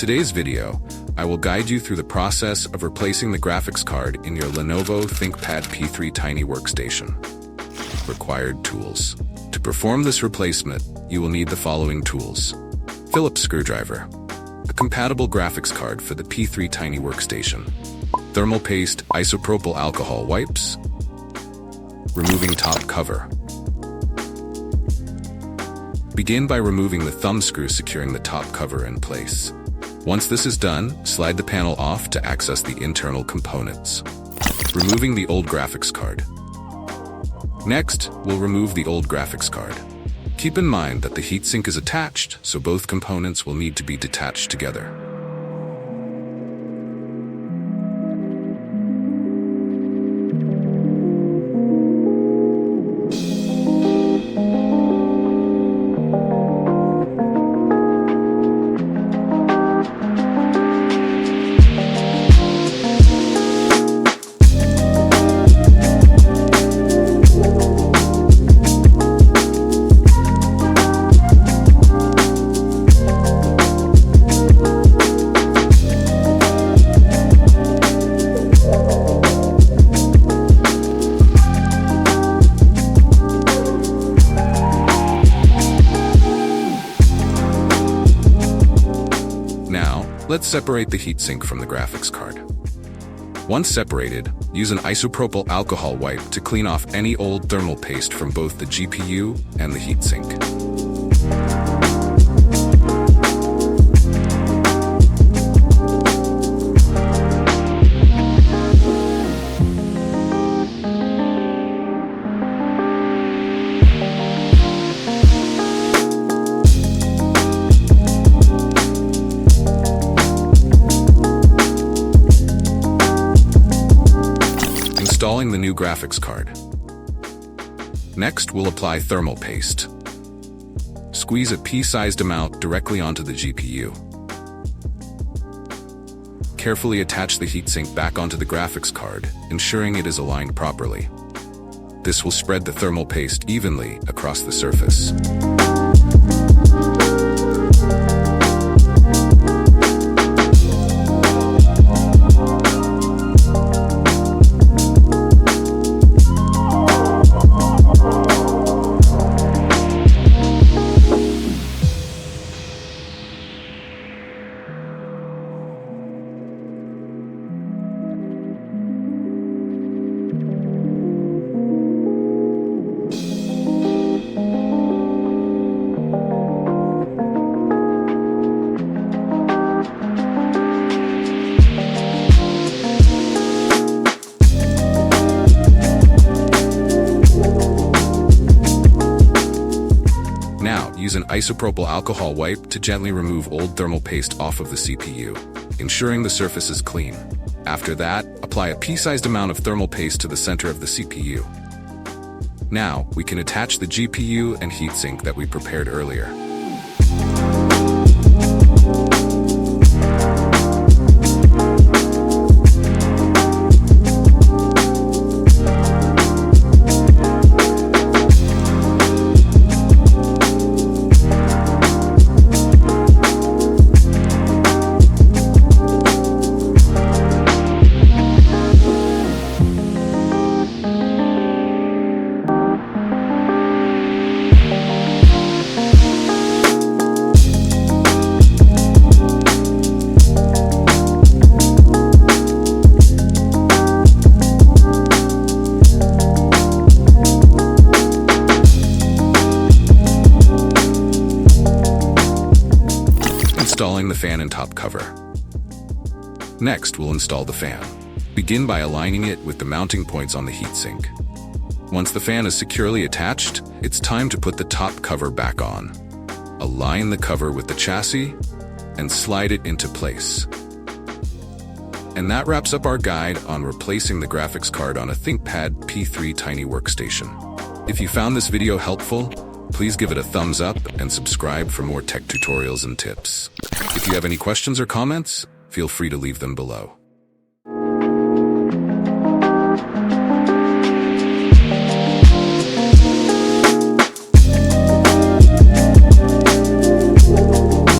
today's video, I will guide you through the process of replacing the graphics card in your Lenovo ThinkPad P3 Tiny Workstation. Required tools. To perform this replacement, you will need the following tools. Phillips screwdriver. A compatible graphics card for the P3 Tiny Workstation. Thermal paste isopropyl alcohol wipes. Removing top cover. Begin by removing the thumb screw securing the top cover in place. Once this is done, slide the panel off to access the internal components. Removing the old graphics card. Next, we'll remove the old graphics card. Keep in mind that the heatsink is attached, so both components will need to be detached together. Let's separate the heatsink from the graphics card. Once separated, use an isopropyl alcohol wipe to clean off any old thermal paste from both the GPU and the heatsink. Installing the new graphics card. Next, we'll apply thermal paste. Squeeze a pea-sized amount directly onto the GPU. Carefully attach the heatsink back onto the graphics card, ensuring it is aligned properly. This will spread the thermal paste evenly across the surface. Use an isopropyl alcohol wipe to gently remove old thermal paste off of the CPU, ensuring the surface is clean. After that, apply a pea-sized amount of thermal paste to the center of the CPU. Now, we can attach the GPU and heatsink that we prepared earlier. Installing the fan and top cover. Next, we'll install the fan. Begin by aligning it with the mounting points on the heatsink. Once the fan is securely attached, it's time to put the top cover back on. Align the cover with the chassis and slide it into place. And that wraps up our guide on replacing the graphics card on a ThinkPad P3 Tiny Workstation. If you found this video helpful, please give it a thumbs up and subscribe for more tech tutorials and tips. If you have any questions or comments, feel free to leave them below.